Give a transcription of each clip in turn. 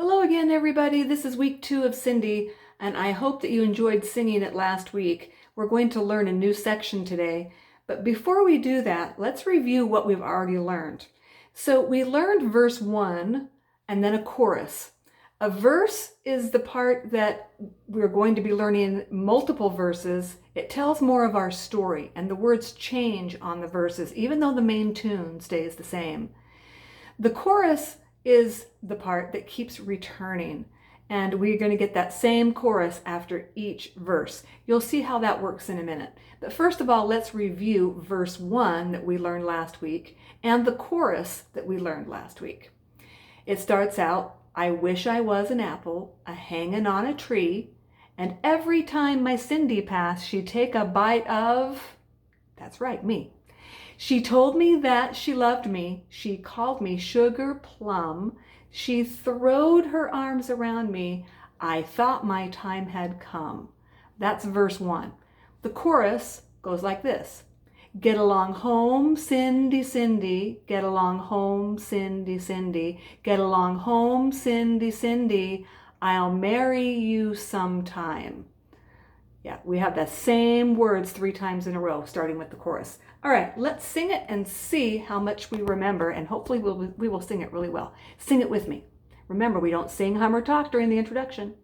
Hello again, everybody. This is week 2 of Cindy, and I hope that you enjoyed singing it last week. We're going to learn a new section today, but before we do that, let's review what we've already learned. So we learned verse 1 and then a chorus. A verse is the part that we're going to be learning multiple verses. It tells more of our story, and the words change on the verses, even though the main tune stays the same. The chorus is the part that keeps returning, and we're going to get that same chorus after each verse. You'll see how that works in a minute. But first of all, let's review verse 1 that we learned last week and the chorus that we learned last week. It starts out, I wish I was an apple, a-hangin' on a tree, and every time my Cindy passed, she'd take a bite of, that's right, me. She told me that she loved me. She called me sugar plum. She throwed her arms around me. I thought my time had come. That's verse 1. The chorus goes like this. Get along home, Cindy, Cindy. Get along home, Cindy, Cindy. Get along home, Cindy, Cindy. I'll marry you sometime. Yeah, we have the same words 3 times in a row, starting with the chorus. All right, let's sing it and see how much we remember, and hopefully we will sing it really well. Sing it with me. Remember, we don't sing, hum, or talk during the introduction.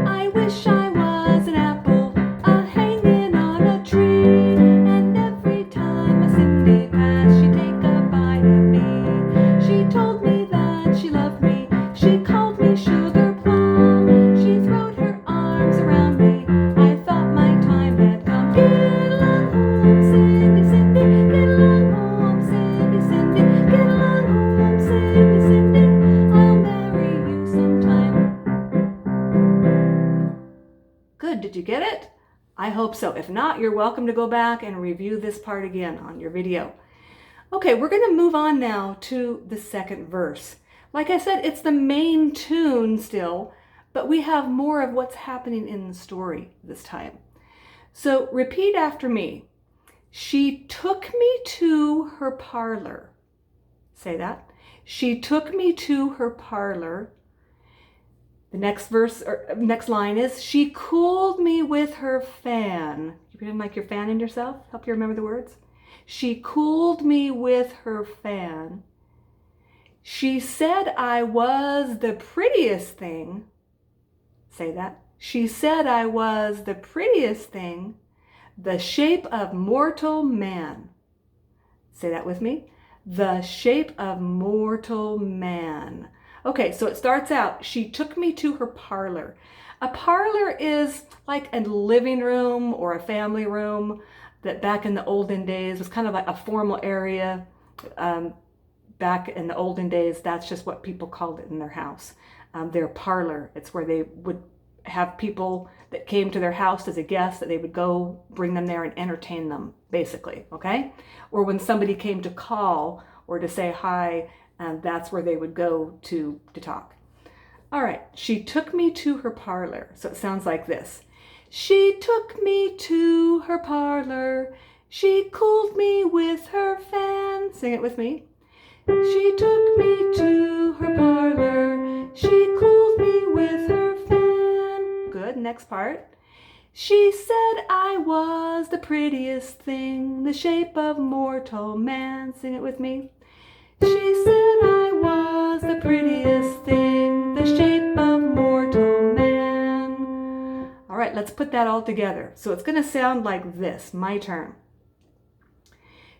I wish I was an apple, a-hangin' on a tree, and every time a Cindy passed, she'd take a bite of me. She told me that she loved me. She called me sugar plum. She throwed her arms around me. I thought my time had come. Get along home, Cindy, Cindy. Get along home, Cindy, Cindy. Get along home, Cindy, Cindy. I'll marry you sometime. Good, did you get it? I hope so. If not, you're welcome to go back and review this part again on your video. Okay, we're going to move on now to the second verse. Like I said, it's the main tune still, but we have more of what's happening in the story this time. So repeat after me. She took me to her parlor. Say that. She took me to her parlor. The next verse, or next line is, she cooled me with her fan. You pretend like you're fanning yourself? Help you remember the words? She cooled me with her fan. She said I was the prettiest thing. Say that. She said I was the prettiest thing, the shape of mortal man. Say that with me. The shape of mortal man. Okay, so it starts out, she took me to her parlor. A parlor is like a living room or a family room that back in the olden days was kind of like a formal area. Back in the olden days, that's just what people called it in their house. Their parlor. It's where they would have people that came to their house as a guest, that they would go bring them there and entertain them, basically, okay? Or when somebody came to call or to say hi, that's where they would go to talk. All right, she took me to her parlor. So it sounds like this. She took me to her parlor. She cooled me with her fan. Sing it with me. She took me to her parlor. She cooled me with her fan. Good, next part. She said I was the prettiest thing, the shape of mortal man. Sing it with me. She said I was the prettiest thing, the shape of mortal man. All right, let's put that all together. So it's going to sound like this, my turn.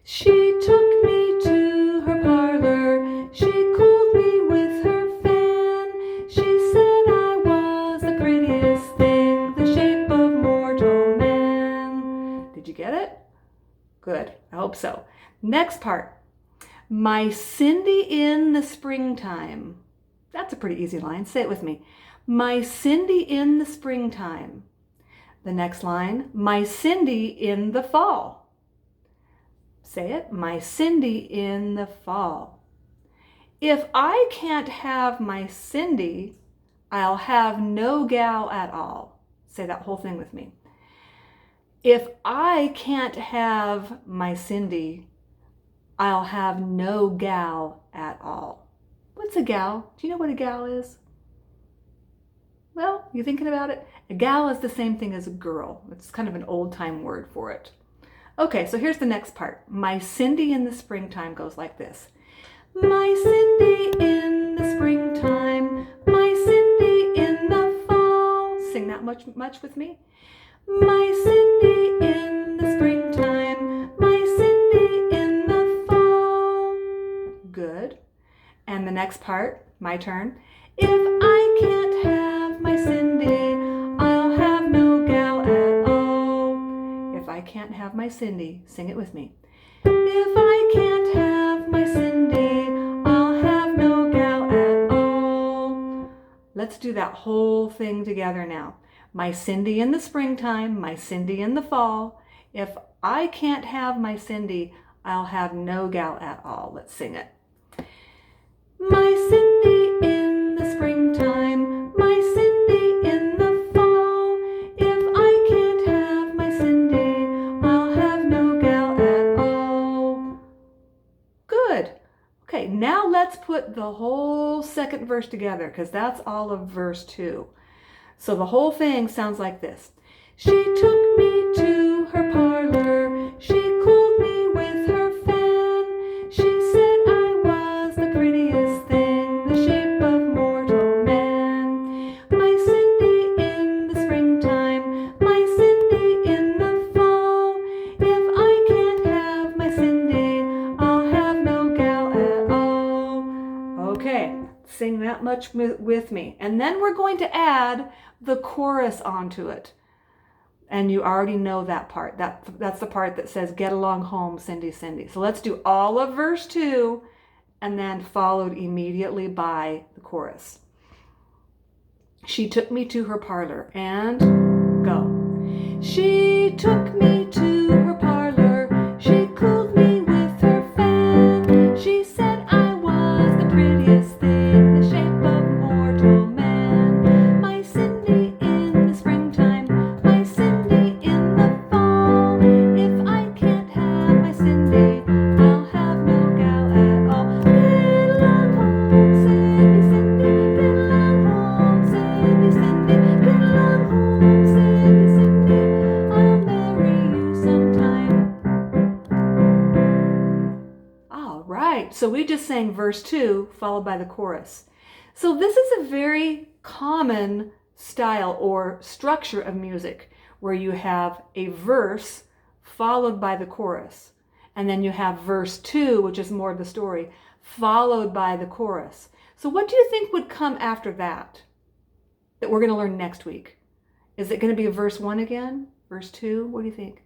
She took me to her parlor. She cooled me with her fan. She said I was the prettiest thing, the shape of mortal man. Did you get it? Good, I hope so. Next part. My Cindy in the springtime. That's a pretty easy line. Say it with me. My Cindy in the springtime. The next line. My Cindy in the fall. Say it. My Cindy in the fall. If I can't have my Cindy, I'll have no gal at all. Say that whole thing with me. If I can't have my Cindy, I'll have no gal at all. What's a gal? Do you know what a gal is? Well, you thinking about it? A gal is the same thing as a girl. It's kind of an old-time word for it. Okay, so here's the next part. My Cindy in the springtime goes like this. My Cindy in the springtime, my Cindy in the fall. Sing that much with me. My Cindy in the springtime, my Cindy in the fall. Good. And the next part, my turn. If I can't have my Cindy, I'll have no gal at all. If I can't have my Cindy, sing it with me. If I can't have my Cindy, I'll have no gal at all. Let's do that whole thing together now. My Cindy in the springtime, my Cindy in the fall. If I can't have my Cindy, I'll have no gal at all. Let's sing it. My Cindy in the springtime, my Cindy in the fall. If I can't have my Cindy, I'll have no gal at all. Good. Okay, now let's put the whole second verse together because that's all of verse 2. So the whole thing sounds like this. She took me to her parlor. She cooled me with her fan. She said I was the prettiest thing, the shape of mortal man. My Cindy in the springtime, my Cindy in the fall. If I can't have my Cindy, I'll have no gal at all. Okay, sing that much with me. And then we're going to add the chorus onto it. And you already know that part. That's the part that says, get along home, Cindy, Cindy. So let's do all of verse 2 and then followed immediately by the chorus. She took me to her parlor and go. She took me to her parlor. She cooled me with her fan. She said I was the prettiest thing, the shape of mortal man. My Cindy in the springtime, my Cindy in the fall. If I can't have my Cindy, I'll have no gal at all. Get along home, Cindy, Cindy. Get along home, Cindy, Cindy. Get along home, Cindy, Cindy. I'll marry you sometime. All right, so we just sang verse 2 followed by the chorus. So this is a very common style or structure of music where you have a verse followed by the chorus. And then you have verse 2, which is more of the story, followed by the chorus. So what do you think would come after that we're going to learn next week? Is it going to be verse 1 again? Verse 2? What do you think?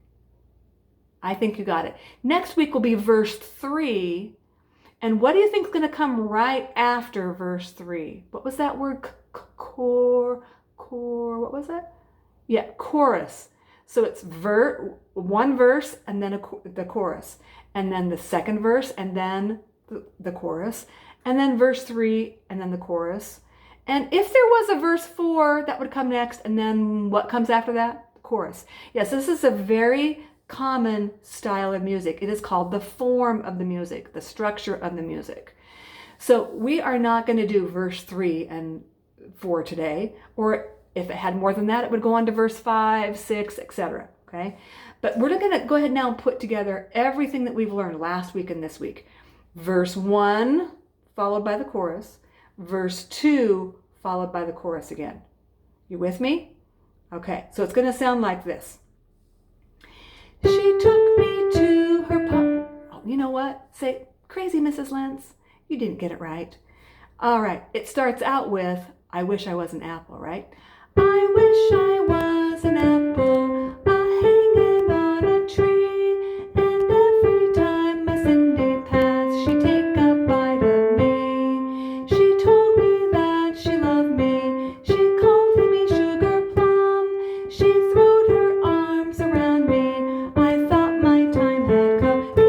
I think you got it. Next week will be verse 3. And what do you think is going to come right after verse 3? What was that word? What was that? Yeah, chorus. So it's one verse and then the chorus. And then the second verse and then the chorus. And then verse 3 and then the chorus. And if there was a verse 4, that would come next. And then what comes after that? The chorus. Yes, this is a very common style of music. It is called the form of the music, the structure of the music. So we are not going to do verse 3 and 4 today, or if it had more than that, it would go on to verse 5, 6, etc. Okay? But we're going to go ahead now and put together everything that we've learned last week and this week. Verse 1 followed by the chorus, verse 2 followed by the chorus again. You with me? Okay, so it's going to sound like this. She took me to her Oh, you know what? Say, crazy Mrs. Lentz. You didn't get it right. All right, it starts out with, I wish I was an apple, right? I wish I was an apple, hanging on a tree, and every time my Cindy passed, she'd take a bite of me. She told me that she loved me, she called me sugar plum, she throwed her arms around me, I thought my time had come. Get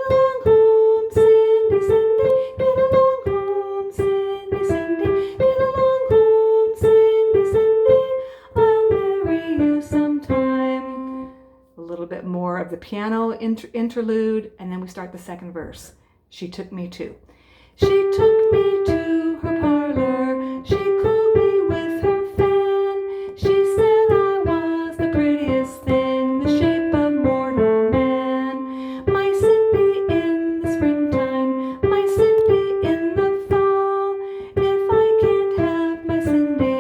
along home, Cindy, Cindy, get along home, Cindy, Cindy, get along home, Cindy, Cindy, I'll marry you sometime. piano interlude, and then we start the second verse. She took me to. She took me to her parlor. She cooled me with her fan. She said I was the prettiest thing, the shape of mortal man. My Cindy in the springtime, my Cindy in the fall. If I can't have my Cindy,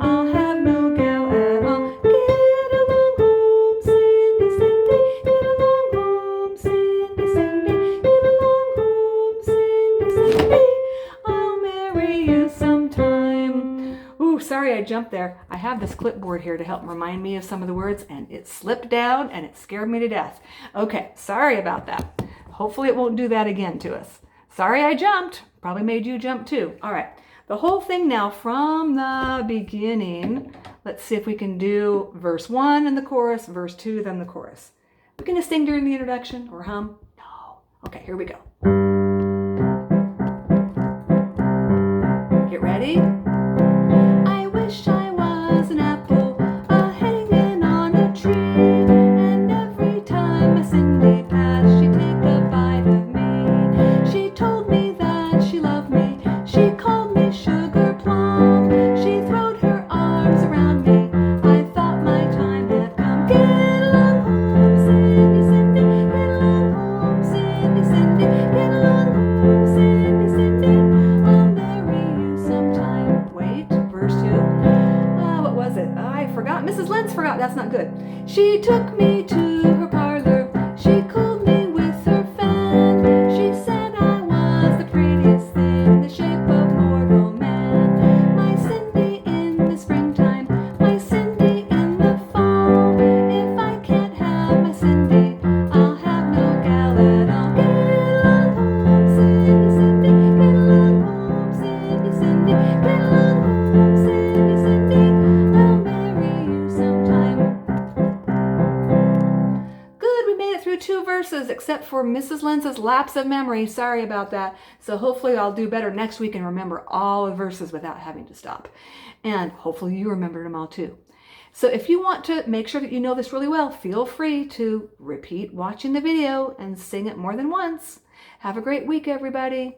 I'll have no gal at all. Get along home, Cindy, Cindy. Get along home, Cindy, Cindy. Get along home, Cindy, Cindy. I'll marry you sometime. Ooh, sorry I jumped there. I have this clipboard here to help remind me of some of the words, and it slipped down and it scared me to death. Okay, sorry about that. Hopefully it won't do that again to us. Sorry I jumped. Probably made you jump too. All right, the whole thing now from the beginning. Let's see if we can do verse 1 and the chorus, verse 2, then the chorus. We're going to sing during the introduction or hum? No. Okay, here we go. Get ready? I wish I was an apple hanging on a tree, and every time a Cindy passed, she'd take a bite of me. She told me that she loved me. She called me sugar plum. She throwed her arms around me. I thought my time had come. Get along home, Cindy, Cindy. Get along home, Cindy, Cindy. Get along home, Cindy, Cindy. I'll marry you sometime. Wait, verse 2. What was it? I forgot. Mrs. Lentz forgot. That's not good. She took me to her parlor. She cooled me with her fan. She said I was the prettiest thing, the shape of mortal man. My Cindy in the springtime, my Cindy in the fall. If I can't have my Cindy, I'll have no gal at all. Get along home, Cindy, Cindy. Get along home, Cindy, Cindy. Get along home, Cindy, Cindy. I'll marry you sometime. Good, we made it through 2 verses, except for Mrs. Lentz's lapse of memory. Sorry about that. So hopefully I'll do better next week and remember all the verses without having to stop. And hopefully you remembered them all too. So if you want to make sure that you know this really well, feel free to repeat watching the video and sing it more than once. Have a great week, everybody.